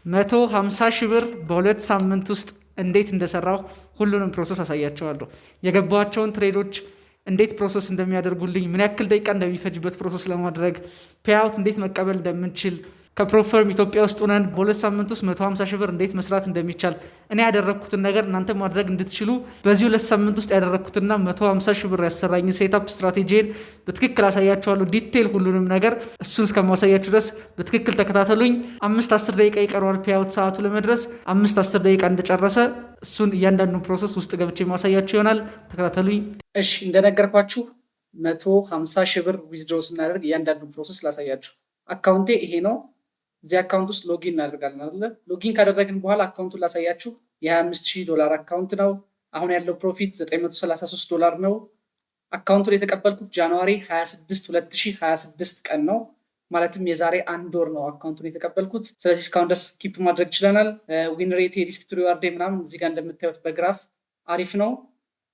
150 ሺህ ብር በሁለት ሳምንት ውስጥ እንዴት እንደሰራው ሁሉንም ፕሮሰስ አሳያቸዋለሁ። የገባቸውን ትሬዶች እንዴት ፕሮሰስ እንደሚያደርጉልኝ፣ ምን ያክል ደቂቃ እንደሚፈጅበት ፕሮሰስ ለማድረግ፣ ፔይአውት እንዴት መቀበል እንደምንችል፣ ከፕሮፈርም ኢትዮጵያ ውስጥ ሆነን በሁለት ሳምንት ውስጥ 150 ሺህ ብር እንዴት መስራት እንደሚቻል፣ እኔ ያደረግኩትን ነገር እናንተ ማድረግ እንድትችሉ በዚህ ሁለት ሳምንት ውስጥ ያደረግኩትና 150 ሺህ ብር ያሰራኝ ሴታፕ ስትራቴጂን በትክክል አሳያቸዋለሁ። ዲቴል ሁሉንም ነገር እሱን እስከማሳያችሁ ድረስ በትክክል ተከታተሉኝ። 5-10 ደቂቃ ይቀረዋል ፔይአውት ሰዓቱ ለመድረስ። 5-10 ደቂቃ እንደጨረሰ እሱን እያንዳንዱ ፕሮሰስ ውስጥ ገብቼ ማሳያችሁ ይሆናል። ተከታተሉኝ። እሺ፣ እንደነገርኳችሁ 150 ሺህ ብር ዊዝድሮ ስናደርግ እያንዳንዱ ፕሮሰስ ላሳያችሁ። አካውንቴ ይሄ ነው። እዚህ አካውንት ውስጥ ሎጊን እናደርጋለን አይደለ? ሎጊን ካደረግን በኋላ አካውንቱን ላሳያችሁ። የ25,000 አካውንት ነው። አሁን ያለው ፕሮፊት $933 ነው። አካውንቱን የተቀበልኩት ጃንዋሪ 26 2026 ቀን ነው። ማለትም የዛሬ አንድ ወር ነው አካውንቱን የተቀበልኩት። ስለዚህ እስካሁን ድረስ ኪፕ ማድረግ ችለናል። ዊን ሬት፣ ሪስክ ቱ ሪዋርድ ምናምን እዚህ ጋር እንደምታዩት በግራፍ አሪፍ ነው።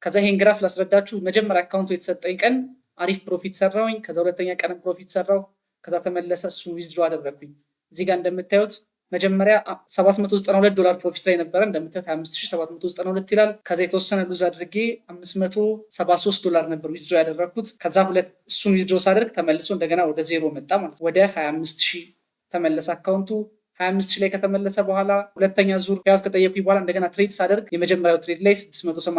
ከዛ ይሄን ግራፍ ላስረዳችሁ። መጀመሪያ አካውንቱ የተሰጠኝ ቀን አሪፍ ፕሮፊት ሰራውኝ። ከዛ ሁለተኛ ቀንም ፕሮፊት ሰራው። ከዛ ተመለሰ፣ እሱን ዊዝድሮ አደረግኩኝ። እዚህ ጋር እንደምታዩት መጀመሪያ $792 ፕሮፊት ላይ ነበረ። እንደምታዩት 25792 ይላል። ከዛ የተወሰነ ሉዝ አድርጌ $573 ነበር ዊዝድሮ ያደረግኩት። ከዛ እሱን ዊዝድሮ ሳደርግ ተመልሶ እንደገና ወደ ዜሮ መጣ ማለት ወደ 25,000 ተመለሰ አካውንቱ። 25,000 ላይ ከተመለሰ በኋላ ሁለተኛ ዙር ፔይአውት ከጠየቁኝ በኋላ እንደገና ትሬድ ሳደርግ የመጀመሪያው ትሬድ ላይ $685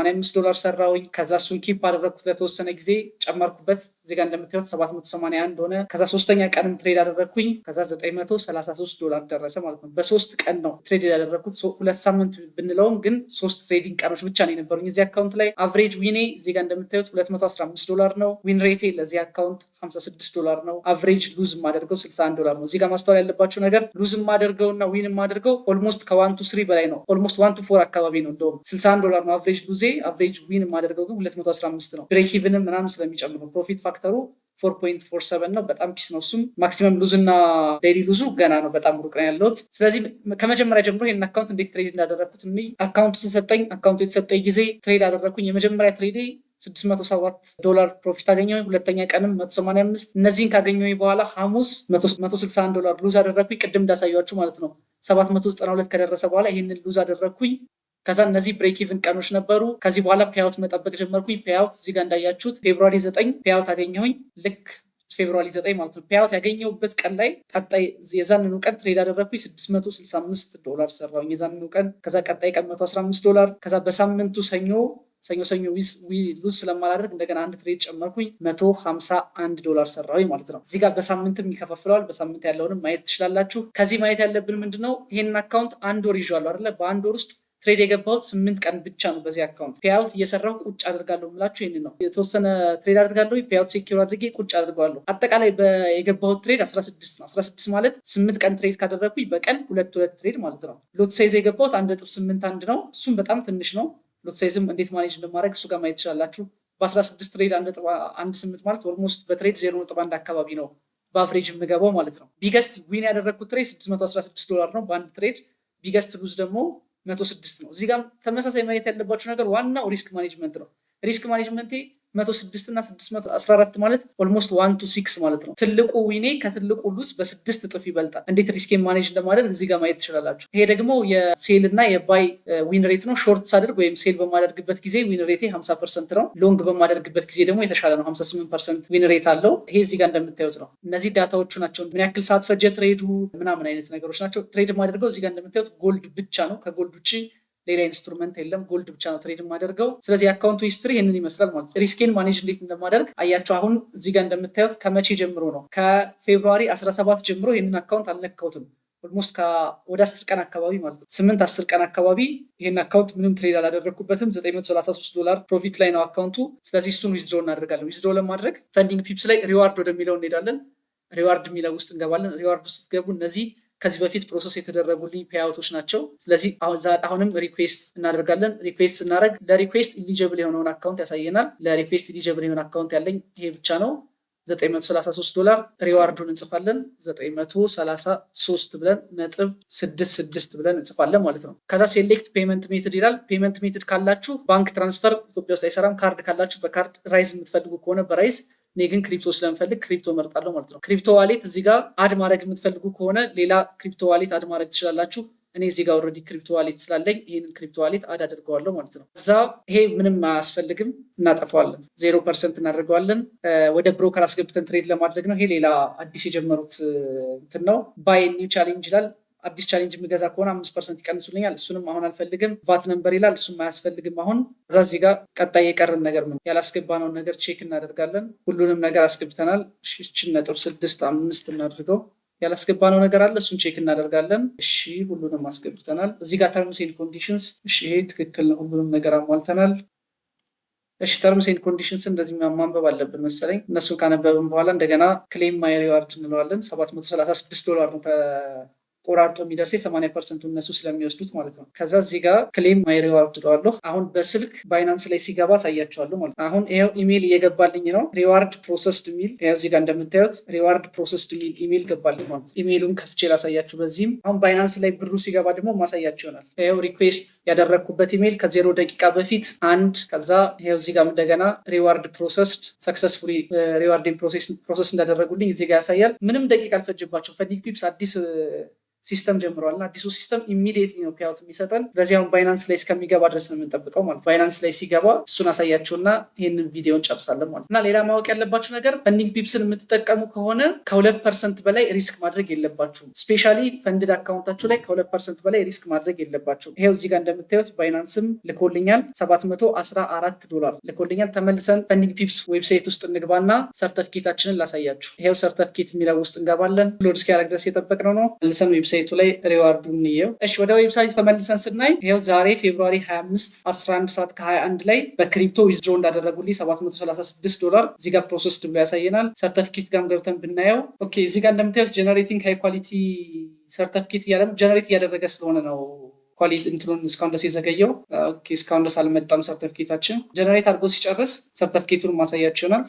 ሰራውኝ። ከዛ እሱን ኪፕ አደረግኩት ለተወሰነ ጊዜ ጨመርኩበት። እዚጋ እንደምታዩት 781 ሆነ። ከዛ ሶስተኛ ቀንም ትሬድ አደረግኩኝ። ከዛ $933 ደረሰ ማለት ነው። በሶስት ቀን ነው ትሬድ ያደረግኩት። ሁለት ሳምንት ብንለውም ግን 3 ትሬዲንግ ቀኖች ብቻ ነው የነበሩኝ እዚህ አካውንት ላይ። አቨሬጅ ዊኔ እዚጋ እንደምታዩት $215 ነው። ዊን ሬቴ ለዚህ አካውንት $56 ነው። አቨሬጅ ሉዝ የማደርገው $61 ነው። እዚጋ ማስተዋል ያለባችሁ ነገር ሉዝ የማደርገውና ዊን የማደርገው ኦልሞስት ከ1 to 3 በላይ ነው። ኦልሞስት 1 to 4 አካባቢ ነው። እንደውም $61 ነው አቨሬጅ ሉዜ። አቨሬጅ ዊን የማደርገው ግን 215 ነው። ብሬክ ኢቭንም ምናምን ስለሚጨምር ነው። ፕሮፊት ፋክተሩ 4.47 ነው። በጣም ፒስ ነው። እሱም ማክሲመም ሉዝ እና ዴይሊ ሉዙ ገና ነው። በጣም ሩቅ ነው ያለሁት። ስለዚህ ከመጀመሪያ ጀምሮ ይህን አካውንት እንዴት ትሬድ እንዳደረግኩት አካውንቱ የተሰጠኝ ጊዜ ትሬድ አደረግኩኝ። የመጀመሪያ ትሬዴ $607 ፕሮፊት አገኘሁ። ሁለተኛ ቀንም 185። እነዚህን ካገኘሁ በኋላ ሐሙስ $161 ሉዝ አደረግኩኝ። ቅድም እንዳሳያችሁ ማለት ነው። 792 ከደረሰ በኋላ ይህንን ሉዝ አደረግኩኝ። ከዛ እነዚህ ብሬክ ኢቭን ቀኖች ነበሩ። ከዚህ በኋላ ፔይአውት መጠበቅ ጀመርኩኝ። ፔይአውት እዚህ ጋር እንዳያችሁት ፌብሩዋሪ 9 ፔይአውት አገኘሁኝ። ልክ ፌብሩዋሪ 9 ማለት ነው። ፔይአውት ያገኘሁበት ቀን ላይ ቀጣይ የዛንኑ ቀን ትሬድ አደረግኩኝ። $665 ሰራሁኝ የዛንኑ ቀን። ከዛ ቀጣይ ቀን $115። ከዛ በሳምንቱ ሰኞ ሉዝ ስለማላደርግ እንደገና አንድ ትሬድ ጨመርኩኝ። $151 ሰራሁኝ ማለት ነው። እዚህ ጋር በሳምንትም ይከፋፍለዋል። በሳምንት ያለውንም ማየት ትችላላችሁ። ከዚህ ማየት ያለብን ምንድነው፣ ይሄንን አካውንት አንድ ወር ይዤዋለሁ አይደለ? በአንድ ወር ውስጥ ትሬድ የገባሁት 8 ቀን ብቻ ነው። በዚህ አካውንት ፔይአውት እየሰራሁ ቁጭ አድርጋለሁ ምላችሁ ይህን ነው። የተወሰነ ትሬድ አድርጋለሁ፣ ፔይአውት ሴኪዩር አድርጌ ቁጭ አድርገዋለሁ። አጠቃላይ የገባሁት ትሬድ 16 ነው። 16 ማለት 8 ቀን ትሬድ ካደረግኩኝ በቀን 2 ትሬድ ማለት ነው። ሎት ሳይዝ የገባሁት 1.81 ነው። እሱም በጣም ትንሽ ነው። ሎት ሳይዝም እንዴት ማኔጅ እንደማድረግ እሱ ጋር ማየት ትችላላችሁ። በ16 ትሬድ 1.18 ማለት ኦልሞስት በትሬድ 0.1 አካባቢ ነው በአቨሬጅ የምገባው ማለት ነው። ቢገስት ዊን ያደረግኩት ትሬድ $616 ነው በአንድ ትሬድ። ቢገስት ሉዝ ደግሞ 106 ነው። እዚህ ጋር ተመሳሳይ ማየት ያለባችሁ ነገር ዋናው ሪስክ ማኔጅመንት ነው። ሪስክ ማኔጅመንቴ 106 እና 614 ማለት ኦልሞስት 1 to 6 ማለት ነው። ትልቁ ዊኔ ከትልቁ ሉዝ በ6 እጥፍ ይበልጣል። እንዴት ሪስኬን ማኔጅ እንደማደርግ እዚህ ጋር ማየት ትችላላችሁ። ይሄ ደግሞ የሴል እና የባይ ዊን ሬት ነው። ሾርት ሳደርግ ወይም ሴል በማደርግበት ጊዜ ዊን ሬቴ 50% ነው። ሎንግ በማደርግበት ጊዜ ደግሞ የተሻለ ነው፣ 58% ዊን ሬት አለው። ይሄ እዚህ ጋር እንደምታዩት ነው። እነዚህ ዳታዎቹ ናቸው። ምን ያክል ሰዓት ፈጀ ትሬዱ ምናምን አይነት ነገሮች ናቸው። ትሬድ የማደርገው እዚህ ጋር እንደምታዩት ጎልድ ብቻ ነው። ከጎልድ ውጭ ሌላ ኢንስትሩመንት የለም። ጎልድ ብቻ ነው ትሬድ የማደርገው። ስለዚህ የአካውንቱ ሂስትሪ ይህንን ይመስላል ማለት ነው። ሪስኬን ማኔጅ እንዴት እንደማደርግ አያቸው። አሁን እዚህ ጋር እንደምታዩት ከመቼ ጀምሮ ነው? ከፌብሩዋሪ 17 ጀምሮ ይህንን አካውንት አልነካሁትም። ኦልሞስት ወደ 10 ቀን አካባቢ ማለት ነው። 8-10 ቀን አካባቢ ይህን አካውንት ምንም ትሬድ አላደረግኩበትም። $933 ፕሮፊት ላይ ነው አካውንቱ። ስለዚህ እሱን ዊዝድሮ እናደርጋለን። ዊዝድሮ ለማድረግ ፈንዲንግ ፒፕስ ላይ ሪዋርድ ወደሚለው እንሄዳለን። ሪዋርድ የሚለው ውስጥ እንገባለን። ሪዋርድ ውስጥ ስትገቡ እነዚህ ከዚህ በፊት ፕሮሰስ የተደረጉልኝ ፔይአውቶች ናቸው። ስለዚህ አሁንም ሪኩዌስት እናደርጋለን። ሪኩዌስት ስናደርግ ለሪኩዌስት ኢሊጀብል የሆነውን አካውንት ያሳየናል። ለሪኩዌስት ኢሊጀብል የሆነ አካውንት ያለኝ ይሄ ብቻ ነው። $933 ሪዋርዱን እንጽፋለን። 933 ብለን .66 ብለን እንጽፋለን ማለት ነው። ከዛ ሴሌክት ፔመንት ሜትድ ይላል። ፔመንት ሜትድ ካላችሁ ባንክ ትራንስፈር ኢትዮጵያ ውስጥ አይሰራም። ካርድ ካላችሁ በካርድ ራይዝ የምትፈልጉ ከሆነ በራይዝ፣ እኔ ግን ክሪፕቶ ስለምፈልግ ክሪፕቶ መርጣለሁ ማለት ነው። ክሪፕቶ ዋሌት እዚህ ጋር አድ ማድረግ የምትፈልጉ ከሆነ ሌላ ክሪፕቶ ዋሌት አድ ማድረግ ትችላላችሁ። እኔ እዚህ ጋር ኦልሬዲ ክሪፕቶ ዋሌት ስላለኝ ይህንን ክሪፕቶ ዋሌት አድ አድርገዋለሁ ማለት ነው። እዛ ይሄ ምንም አያስፈልግም፣ እናጠፋዋለን። 0% እናደርገዋለን። ወደ ብሮከር አስገብተን ትሬድ ለማድረግ ነው። ይሄ ሌላ አዲስ የጀመሩት እንትን ነው። ባይ ኒው ቻሌንጅ ይላል። አዲስ ቻሌንጅ የሚገዛ ከሆነ 5% ይቀንሱልኛል። እሱንም አሁን አልፈልግም። ቫት ነምበር ይላል። እሱም አያስፈልግም አሁን። እዛ እዚህ ጋር ቀጣይ የቀረን ነገር ምን ያላስገባነውን ነገር ቼክ እናደርጋለን። ሁሉንም ነገር አስገብተናል። 6.65 እናድርገው። ያላስገባነው ነገር አለ፣ እሱን ቼክ እናደርጋለን። እሺ ሁሉንም አስገብተናል። እዚህ ጋር ተርምስ ኤንድ ኮንዲሽንስ፣ እሺ ይሄ ትክክል ነው። ሁሉንም ነገር አሟልተናል። እሺ ተርምስ ኤንድ ኮንዲሽንስ እንደዚህ ማንበብ አለብን መሰለኝ። እነሱን ካነበብን በኋላ እንደገና ክሌም ማይ ሪዋርድ እንለዋለን። $736 ነው ቆራርጦ የሚደርስ 80% እነሱ ስለሚወስዱት ማለት ነው። ከዛ እዚህ ጋር ክሌም ማይ ሪዋርድ እለዋለሁ። አሁን በስልክ ባይናንስ ላይ ሲገባ አሳያቸዋለሁ ማለት ነው። አሁን ይኸው ኢሜይል እየገባልኝ ነው። ሪዋርድ ፕሮሰስድ ሚል እዚህ ጋር እንደምታዩት ሪዋርድ ፕሮሰስድ ሚል ኢሜይል ገባልኝ ማለት ነው። ኢሜይሉን ከፍቼ ላሳያችሁ። በዚህም አሁን ባይናንስ ላይ ብሩ ሲገባ ደግሞ ማሳያችሁ ይሆናል። ይኸው ሪኩዌስት ያደረግኩበት ኢሜይል ከ0 ደቂቃ በፊት አንድ፣ ከዛ ይኸው እዚህ ጋር እንደገና ሪዋርድ ፕሮሰስድ ሰክሰስፉሊ ሪዋርድ ፕሮሰስ እንዳደረጉልኝ እዚህ ጋር ያሳያል። ምንም ደቂቃ አልፈጅባቸው። ፈንዲንግ ፒፕስ አዲስ ሲስተም ጀምሯል እና አዲሱ ሲስተም ኢሚዲየት ነው ፒያውት የሚሰጠን። ስለዚህ አሁን ባይናንስ ላይ እስከሚገባ ድረስ ነው የምንጠብቀው ማለት ነው። ባይናንስ ላይ ሲገባ እሱን አሳያችሁና ይህንን ቪዲዮ እንጨርሳለን ማለት ነው። እና ሌላ ማወቅ ያለባችሁ ነገር ፈንዲንግ ፒፕስን የምትጠቀሙ ከሆነ ከ2% በላይ ሪስክ ማድረግ የለባችሁም። ስፔሻሊ ፈንድድ አካውንታችሁ ላይ ከ2% በላይ ሪስክ ማድረግ የለባችሁም። ይሄው እዚህ ጋር እንደምታዩት ባይናንስም ልኮልኛል $714 ልኮልኛል። ተመልሰን ፈንዲንግ ፒፕስ ዌብሳይት ውስጥ እንግባና ሰርተፍኬታችንን ላሳያችሁ። ይሄው ሰርተፍኬት የሚለው ውስጥ እንገባለን። ሎድ እስኪያደርግ ድረስ የጠበቅነው ነው። መልሰን ዌብሳይቱ ላይ ሪዋርዱን እንየው። እሺ ወደ ዌብሳይቱ ተመልሰን ስናይ ይሄው ዛሬ ፌብሩዋሪ 25 11 ሰዓት ከ21 ላይ በክሪፕቶ ዊዝድሮ እንዳደረጉልኝ $736 እዚህ ጋር ፕሮሰስድ ብሎ ያሳየናል። ሰርተፊኬት ጋር ገብተን ብናየው ኦኬ እዚህ ጋር እንደምታዩት ጀነሬቲንግ ሃይ ኳሊቲ ሰርተፊኬት እያለ ጀነሬት እያደረገ ስለሆነ ነው ኳሊቲ እንትኑን እስካሁን ድረስ የዘገየው። ኦኬ እስካሁን ድረስ አልመጣም ሰርተፊኬታችን። ጀነሬት አድርጎ ሲጨርስ ሰርተፊኬቱን ማሳያችሁ ይሆናል።